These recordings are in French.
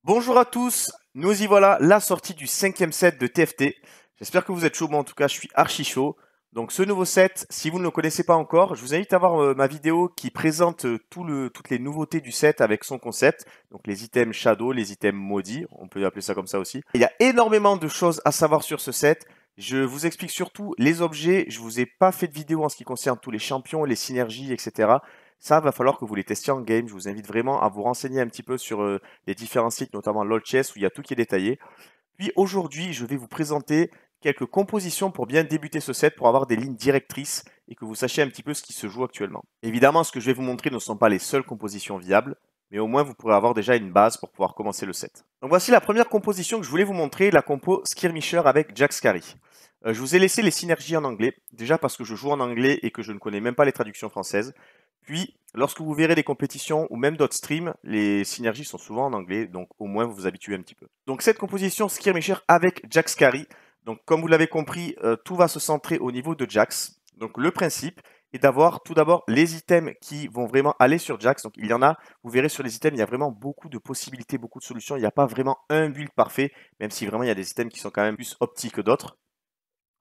Bonjour à tous, nous y voilà, la sortie du 5e set de TFT. J'espère que vous êtes chaud, moi en tout cas je suis archi chaud. Donc ce nouveau set, si vous ne le connaissez pas encore, je vous invite à voir ma vidéo qui présente toutes les nouveautés du set avec son concept. Donc les items Shadow, les items maudits, on peut appeler ça comme ça aussi. Il y a énormément de choses à savoir sur ce set. Je vous explique surtout les objets, je vous ai pas fait de vidéo en ce qui concerne tous les champions, les synergies, etc. Ça va falloir que vous les testiez en game. Je vous invite vraiment à vous renseigner un petit peu sur les différents sites, notamment LOL Chess, où il y a tout qui est détaillé. Puis aujourd'hui, je vais vous présenter quelques compositions pour bien débuter ce set, pour avoir des lignes directrices et que vous sachiez un petit peu ce qui se joue actuellement. Évidemment, ce que je vais vous montrer ne sont pas les seules compositions viables, mais au moins vous pourrez avoir déjà une base pour pouvoir commencer le set. Donc voici la première composition que je voulais vous montrer, la compo Skirmisher avec Jax Carry. Je vous ai laissé les synergies en anglais, déjà parce que je joue en anglais et que je ne connais même pas les traductions françaises. Puis, lorsque vous verrez des compétitions ou même d'autres streams, les synergies sont souvent en anglais, donc au moins vous vous habituez un petit peu. Donc cette composition Skirmisher avec Jax Carry, donc comme vous l'avez compris, tout va se centrer au niveau de Jax. Donc le principe est d'avoir tout d'abord les items qui vont vraiment aller sur Jax. Donc il y en a, vous verrez sur les items, il y a vraiment beaucoup de possibilités, beaucoup de solutions. Il n'y a pas vraiment un build parfait, même si vraiment il y a des items qui sont quand même plus optiques que d'autres.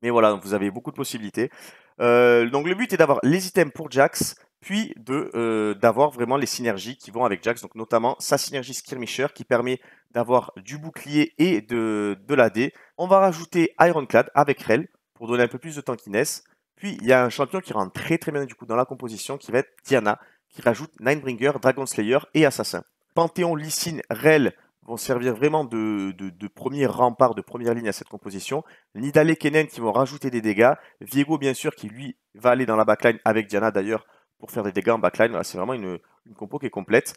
Mais voilà, donc vous avez beaucoup de possibilités. Donc le but est d'avoir les items pour Jax, puis d'avoir vraiment les synergies qui vont avec Jax, donc notamment sa synergie Skirmisher qui permet d'avoir du bouclier et de l'AD. On va rajouter Ironclad avec Rel pour donner un peu plus de tankiness. Puis il y a un champion qui rentre très très bien du coup dans la composition qui va être Diana, qui rajoute Ninebringer, Dragon Slayer et Assassin. Panthéon, Lee Sin, Rel vont servir vraiment de premier rempart, de première ligne à cette composition. Nidale et Kennen qui vont rajouter des dégâts. Viego, bien sûr, qui lui va aller dans la backline avec Diana d'ailleurs pour faire des dégâts en backline. Voilà, c'est vraiment une compo qui est complète.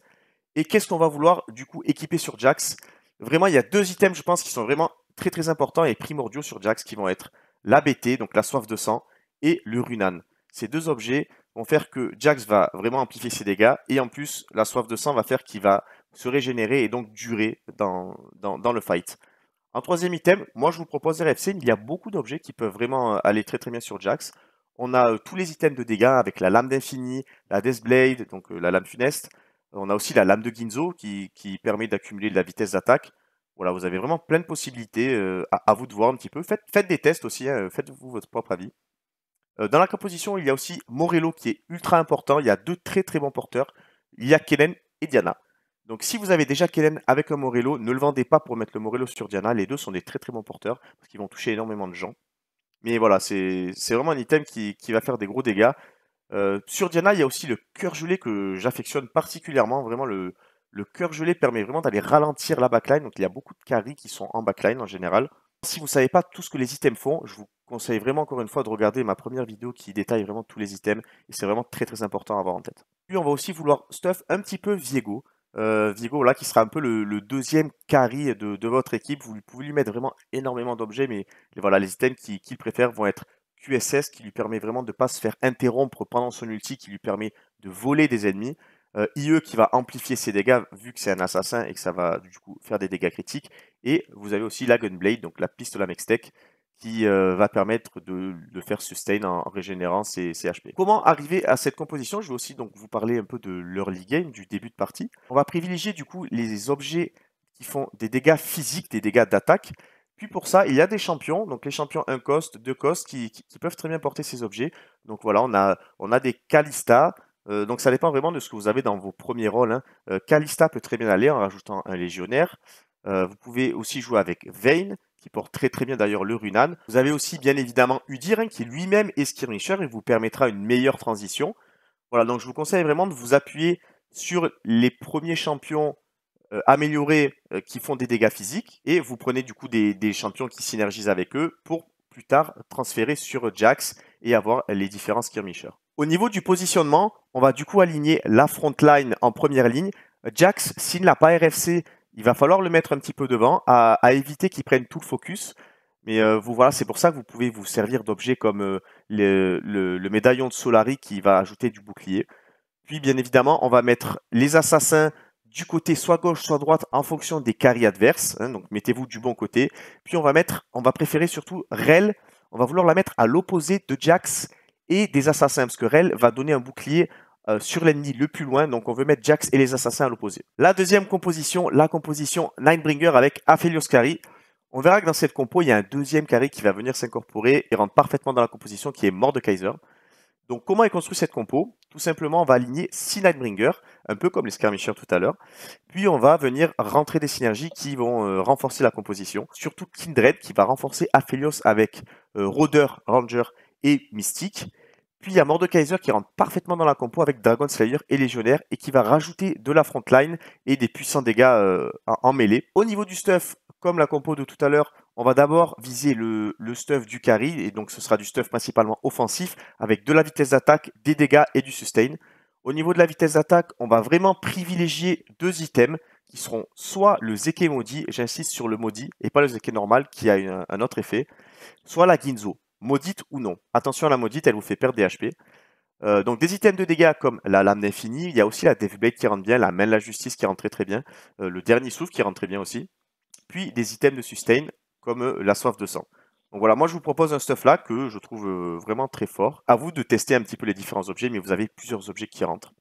Et qu'est-ce qu'on va vouloir du coup équiper sur Jax? Vraiment, il y a deux items, je pense, qui sont vraiment très très importants et primordiaux sur Jax qui vont être la BT, donc la soif de sang, et le Runan. Ces deux objets vont faire que Jax va vraiment amplifier ses dégâts et en plus, la soif de sang va faire qu'il va se régénérer et donc durer dans le fight. En troisième item, moi je vous propose RFC. Il y a beaucoup d'objets qui peuvent vraiment aller très très bien sur Jax. On a tous les items de dégâts avec la lame d'infini, la Deathblade, donc la lame funeste. On a aussi la lame de Ginzo qui permet d'accumuler de la vitesse d'attaque. Voilà, vous avez vraiment plein de possibilités. À vous de voir un petit peu. Faites des tests aussi, hein, faites-vous votre propre avis. Dans la composition, il y a aussi Morello qui est ultra important. Il y a deux très très bons porteurs. Il y a Kennen et Diana. Donc si vous avez déjà Kennen avec un Morello, ne le vendez pas pour mettre le Morello sur Diana. Les deux sont des très très bons porteurs parce qu'ils vont toucher énormément de gens. Mais voilà, c'est vraiment un item qui va faire des gros dégâts. Sur Diana, il y a aussi le cœur gelé que j'affectionne particulièrement. Vraiment, le cœur gelé permet vraiment d'aller ralentir la backline. Donc il y a beaucoup de carries qui sont en backline en général. Si vous ne savez pas tout ce que les items font, je vous conseille vraiment encore une fois de regarder ma première vidéo qui détaille vraiment tous les items. Et c'est vraiment très très important à avoir en tête. Puis on va aussi vouloir stuff un petit peu Viego. Viego là qui sera un peu le deuxième carry de votre équipe. Vous pouvez lui mettre vraiment énormément d'objets, mais voilà, les items qu'il préfère vont être QSS qui lui permet vraiment de ne pas se faire interrompre pendant son ulti, qui lui permet de voler des ennemis. IE qui va amplifier ses dégâts vu que c'est un assassin et que ça va du coup faire des dégâts critiques. Et vous avez aussi la Gunblade, donc la pistolet Mextech, qui va permettre de faire sustain en régénérant ses HP. Comment arriver à cette composition? Je vais aussi donc vous parler un peu de l'early game, du début de partie. On va privilégier du coup les objets qui font des dégâts physiques, des dégâts d'attaque. Puis pour ça, il y a des champions, donc les champions 1 cost, 2 cost, qui peuvent très bien porter ces objets. Donc voilà, on a des Kalista, donc ça dépend vraiment de ce que vous avez dans vos premiers rôles, hein. Kalista peut très bien aller en rajoutant un légionnaire. Vous pouvez aussi jouer avec Vayne, qui porte très très bien d'ailleurs le Runan. Vous avez aussi bien évidemment Udyr, hein, qui lui-même est Skirmisher et vous permettra une meilleure transition. Voilà, donc je vous conseille vraiment de vous appuyer sur les premiers champions améliorés qui font des dégâts physiques et vous prenez du coup des champions qui synergisent avec eux pour plus tard transférer sur Jax et avoir les différents skirmishers. Au niveau du positionnement, on va du coup aligner la front line en première ligne. Jax, s'il n'a pas RFC, il va falloir le mettre un petit peu devant à éviter qu'il prenne tout le focus. Mais vous voilà, c'est pour ça que vous pouvez vous servir d'objets comme le médaillon de Solari qui va ajouter du bouclier. Puis bien évidemment, on va mettre les assassins du côté soit gauche, soit droite en fonction des carries adverses. Hein, donc mettez-vous du bon côté. Puis on va préférer surtout Rel. On va vouloir la mettre à l'opposé de Jax et des assassins parce que Rel va donner un bouclier sur l'ennemi le plus loin. Donc on veut mettre Jax et les assassins à l'opposé. La deuxième composition, la composition Nightbringer avec Aphelios Carry. On verra que dans cette compo, il y a un deuxième carry qui va venir s'incorporer et rentrer parfaitement dans la composition qui est Mordekaiser. Donc comment est construite cette compo? Tout simplement, on va aligner 6 Nightbringer, un peu comme les Skirmishers tout à l'heure. Puis on va venir rentrer des synergies qui vont renforcer la composition. Surtout Kindred qui va renforcer Aphelios avec Rôdeur, Ranger et Mystique. Puis il y a Mordekaiser qui rentre parfaitement dans la compo avec Dragon Slayer et Légionnaire et qui va rajouter de la frontline et des puissants dégâts en mêlée. Au niveau du stuff, comme la compo de tout à l'heure, on va d'abord viser le stuff du carry, et donc ce sera du stuff principalement offensif, avec de la vitesse d'attaque, des dégâts et du sustain. Au niveau de la vitesse d'attaque, on va vraiment privilégier 2 items, qui seront soit le Zeke maudit, j'insiste sur le maudit, et pas le Zeke normal, qui a un autre effet, soit la Ginzo, maudite ou non. Attention à la maudite, elle vous fait perdre des HP. Donc des items de dégâts comme la lame d'infini, il y a aussi la Deathblade qui rentre bien, la main de la justice qui rentre très bien, le dernier souffle qui rentre très bien aussi, puis des items de sustain comme la soif de sang. Donc voilà, moi je vous propose un stuff là que je trouve vraiment très fort. À vous de tester un petit peu les différents objets, mais vous avez plusieurs objets qui rentrent.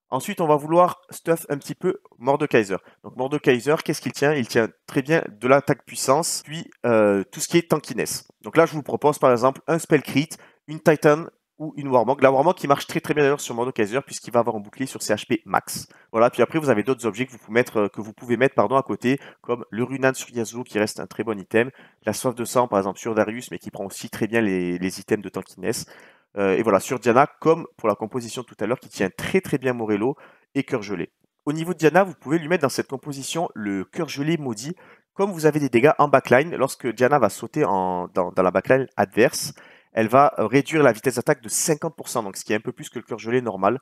Ensuite, on va vouloir stuff un petit peu Mordekaiser. Donc Mordekaiser, qu'est-ce qu'il tient? Il tient très bien de l'attaque puissance, puis tout ce qui est tankiness. Donc là, je vous propose par exemple un spell crit, une Titan ou une Warmog. La Warmog qui marche très très bien d'ailleurs sur Mordekaiser puisqu'il va avoir un bouclier sur ses HP max. Voilà, puis après vous avez d'autres objets que vous pouvez mettre à côté, comme le Runan sur Yasuo qui reste un très bon item, la soif de sang par exemple sur Darius mais qui prend aussi très bien les items de tankiness. Et voilà, sur Diana, comme pour la composition tout à l'heure, qui tient très très bien Morello et Cœur Gelé. Au niveau de Diana, vous pouvez lui mettre dans cette composition le Cœur Gelé maudit. Comme vous avez des dégâts en backline, lorsque Diana va sauter dans la backline adverse, elle va réduire la vitesse d'attaque de 50%, donc ce qui est un peu plus que le Cœur Gelé normal,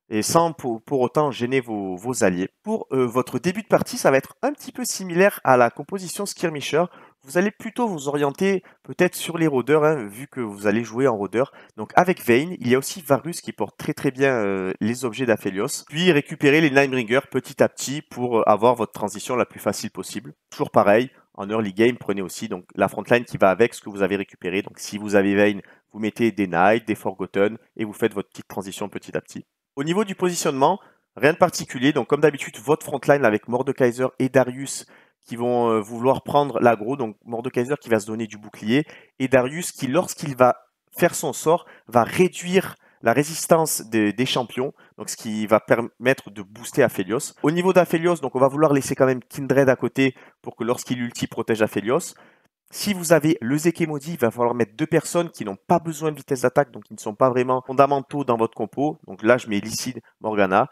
et sans pour autant gêner vos alliés. Pour votre début de partie, ça va être un petit peu similaire à la composition Skirmisher. Vous allez plutôt vous orienter peut-être sur les rôdeurs, hein, vu que vous allez jouer en rôdeur. Donc avec Vayne, il y a aussi Varus qui porte très très bien les objets d'Aphelios. Puis récupérer les Nightbringer petit à petit pour avoir votre transition la plus facile possible. Toujours pareil, en early game, prenez aussi donc la frontline qui va avec ce que vous avez récupéré. Donc si vous avez Vayne, vous mettez des Knights, des Forgotten et vous faites votre petite transition petit à petit. Au niveau du positionnement, rien de particulier. Donc comme d'habitude, votre frontline avec Mordekaiser et Darius qui vont vouloir prendre l'aggro. Donc Mordekaiser qui va se donner du bouclier et Darius qui, lorsqu'il va faire son sort, va réduire la résistance des champions, donc ce qui va permettre de booster Aphelios. Au niveau d'Aphelios, donc on va vouloir laisser quand même Kindred à côté pour que lorsqu'il ulti protège Aphelios. Si vous avez le Zeke maudit, il va falloir mettre 2 personnes qui n'ont pas besoin de vitesse d'attaque, donc qui ne sont pas vraiment fondamentaux dans votre compo. Donc là, je mets Licide, Morgana.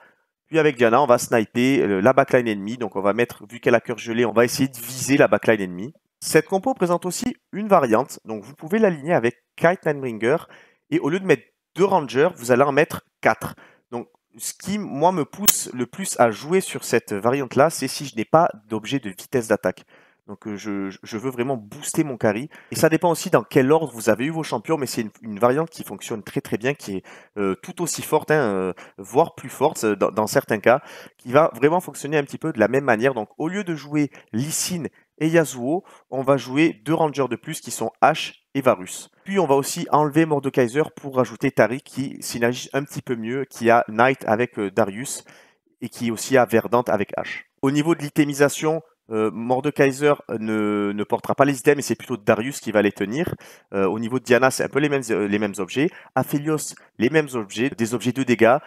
Puis avec Diana, on va sniper la backline ennemie. Donc on va mettre, vu qu'elle a cœur gelé, on va essayer de viser la backline ennemie. Cette compo présente aussi une variante. Donc vous pouvez l'aligner avec Kite Nightbringer. Et au lieu de mettre 2 Rangers, vous allez en mettre 4. Donc ce qui, moi, me pousse le plus à jouer sur cette variante-là, c'est si je n'ai pas d'objet de vitesse d'attaque. Donc je veux vraiment booster mon carry. Et ça dépend aussi dans quel ordre vous avez eu vos champions, mais c'est une variante qui fonctionne très très bien, qui est tout aussi forte, hein, voire plus forte dans certains cas, qui va vraiment fonctionner un petit peu de la même manière. Donc au lieu de jouer Lee Sin et Yasuo, on va jouer 2 rangers de plus qui sont Ashe et Varus. Puis on va aussi enlever Mordekaiser pour rajouter Taric qui synergise un petit peu mieux, qui a Knight avec Darius et qui aussi a Verdante avec Ashe. Au niveau de l'itémisation, Mordekaiser ne portera pas les items, mais c'est plutôt Darius qui va les tenir. Au niveau de Diana, c'est un peu les mêmes objets. Aphelios, les mêmes objets, des objets de dégâts.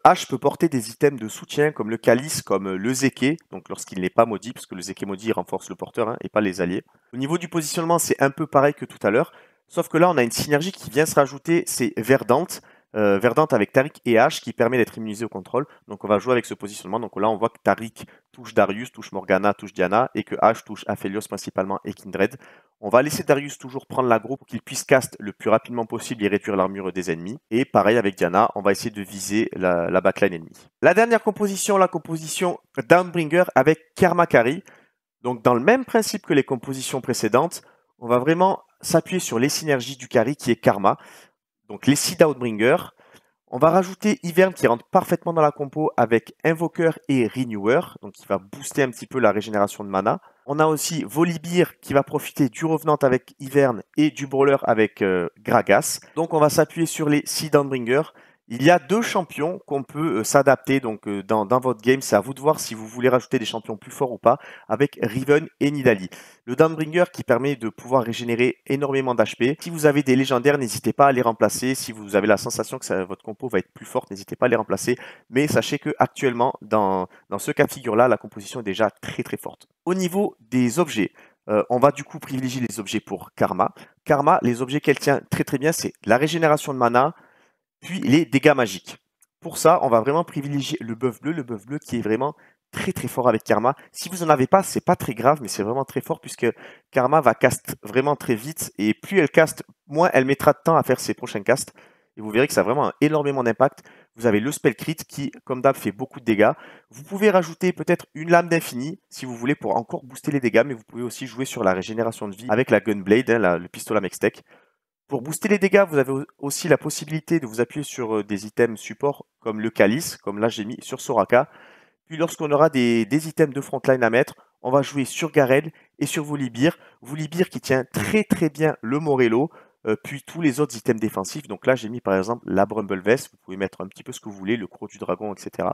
Ashe peut porter des items de soutien comme le Calice, comme le Zeke, donc lorsqu'il n'est pas maudit, parce que le Zeke maudit renforce le porteur hein, et pas les alliés. Au niveau du positionnement, c'est un peu pareil que tout à l'heure, sauf que là, on a une synergie qui vient se rajouter, c'est Verdante. Verdante avec Taric et Ashe qui permet d'être immunisé au contrôle. Donc on va jouer avec ce positionnement. Donc là on voit que Taric touche Darius, touche Morgana, touche Diana et que Ashe touche Aphelios principalement et Kindred. On va laisser Darius toujours prendre l'aggro pour qu'il puisse cast le plus rapidement possible et réduire l'armure des ennemis. Et pareil avec Diana, on va essayer de viser la backline ennemie. La dernière composition, la composition Downbringer avec Karma Carry. Donc dans le même principe que les compositions précédentes, on va vraiment s'appuyer sur les synergies du carry qui est Karma. Donc les 6 Downbringer. On va rajouter Ivern qui rentre parfaitement dans la compo avec Invoker et Renewer, donc qui va booster un petit peu la régénération de mana. On a aussi Volibear qui va profiter du Revenant avec Ivern et du Brawler avec Gragas. Donc on va s'appuyer sur les 6 Downbringer. Il y a 2 champions qu'on peut, s'adapter donc, dans votre game. C'est à vous de voir si vous voulez rajouter des champions plus forts ou pas avec Riven et Nidalee. Le Downbringer qui permet de pouvoir régénérer énormément d'HP. Si vous avez des légendaires, n'hésitez pas à les remplacer. Si vous avez la sensation que votre compo va être plus forte, n'hésitez pas à les remplacer. Mais sachez qu'actuellement, dans ce cas de figure-là, la composition est déjà très très forte. Au niveau des objets, on va du coup privilégier les objets pour Karma. Karma, les objets qu'elle tient très très bien, c'est la régénération de mana, puis les dégâts magiques. Pour ça, on va vraiment privilégier le buff bleu qui est vraiment très très fort avec Karma. Si vous en avez pas, c'est pas très grave, mais c'est vraiment très fort puisque Karma va cast vraiment très vite et plus elle caste, moins elle mettra de temps à faire ses prochains casts. Et vous verrez que ça a vraiment énormément d'impact. Vous avez le spell crit qui, comme d'hab, fait beaucoup de dégâts. Vous pouvez rajouter peut-être une lame d'infini si vous voulez pour encore booster les dégâts, mais vous pouvez aussi jouer sur la régénération de vie avec la Gunblade, hein, le pistolet à Mextech. Pour booster les dégâts, vous avez aussi la possibilité de vous appuyer sur des items support comme le Calice, comme là j'ai mis sur Soraka. Puis lorsqu'on aura des items de frontline à mettre, on va jouer sur Garen et sur Volibear. Volibear qui tient très très bien le Morello, puis tous les autres items défensifs. Donc là j'ai mis par exemple la Brumble Vest, vous pouvez mettre un petit peu ce que vous voulez, le Croc du Dragon, etc.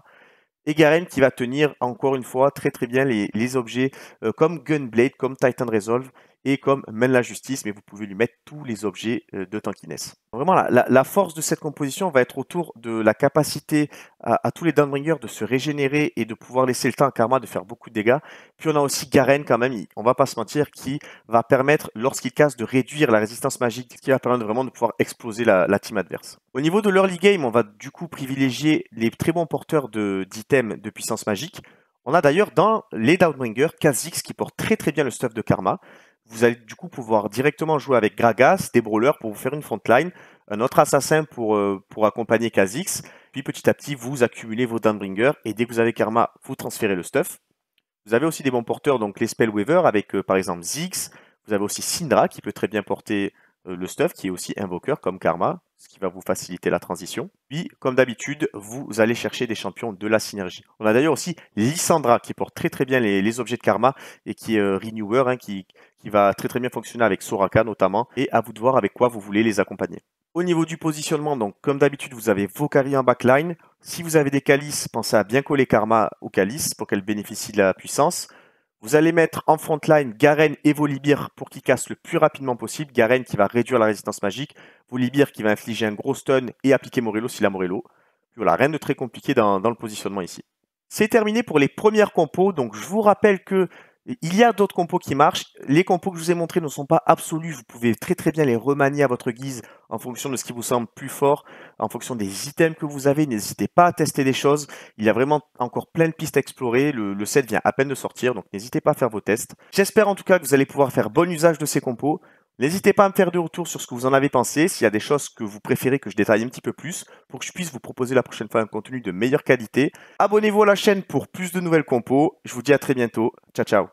Et Garen qui va tenir encore une fois très très bien les objets comme Gunblade, comme Titan Resolve et comme Mène la Justice, mais vous pouvez lui mettre tous les objets de tankiness. Vraiment, la force de cette composition va être autour de la capacité à tous les Downbringers de se régénérer et de pouvoir laisser le temps à Karma de faire beaucoup de dégâts. Puis on a aussi Garen quand même, on va pas se mentir, qui va permettre, lorsqu'il casse, de réduire la résistance magique, ce qui va permettre vraiment de pouvoir exploser la team adverse. Au niveau de l'early game, on va du coup privilégier les très bons porteurs d'items de puissance magique. On a d'ailleurs dans les Downbringers Kha'Zix qui porte très très bien le stuff de Karma. Vous allez du coup pouvoir directement jouer avec Gragas, des brawlers pour vous faire une frontline, un autre assassin pour accompagner Kha'Zix. Puis petit à petit, vous accumulez vos Downbringers et dès que vous avez Karma, vous transférez le stuff. Vous avez aussi des bons porteurs, donc les Spellweaver avec par exemple Ziggs. Vous avez aussi Syndra qui peut très bien porter le stuff, qui est aussi invoqueur comme Karma, ce qui va vous faciliter la transition. Puis, comme d'habitude, vous allez chercher des champions de la synergie. On a d'ailleurs aussi Lissandra qui porte très très bien les objets de Karma et qui est Renewer, hein, qui va très très bien fonctionner avec Soraka notamment, et à vous de voir avec quoi vous voulez les accompagner. Au niveau du positionnement, donc comme d'habitude, vous avez vos carries en backline. Si vous avez des calices, pensez à bien coller Karma aux calices pour qu'elle bénéficie de la puissance. Vous allez mettre en frontline Garen et Volibear pour qu'ils cassent le plus rapidement possible. Garen qui va réduire la résistance magique, Volibear qui va infliger un gros stun et appliquer Morello s'il a Morello. Puis voilà, rien de très compliqué dans le positionnement ici. C'est terminé pour les premières compos, donc je vous rappelle que il y a d'autres compos qui marchent. Les compos que je vous ai montrés ne sont pas absolus. Vous pouvez très très bien les remanier à votre guise en fonction de ce qui vous semble plus fort, en fonction des items que vous avez. N'hésitez pas à tester des choses. Il y a vraiment encore plein de pistes à explorer. Le set vient à peine de sortir, donc n'hésitez pas à faire vos tests. J'espère en tout cas que vous allez pouvoir faire bon usage de ces compos. N'hésitez pas à me faire des retours sur ce que vous en avez pensé, s'il y a des choses que vous préférez que je détaille un petit peu plus, pour que je puisse vous proposer la prochaine fois un contenu de meilleure qualité. Abonnez-vous à la chaîne pour plus de nouvelles compos. Je vous dis à très bientôt. Ciao ciao.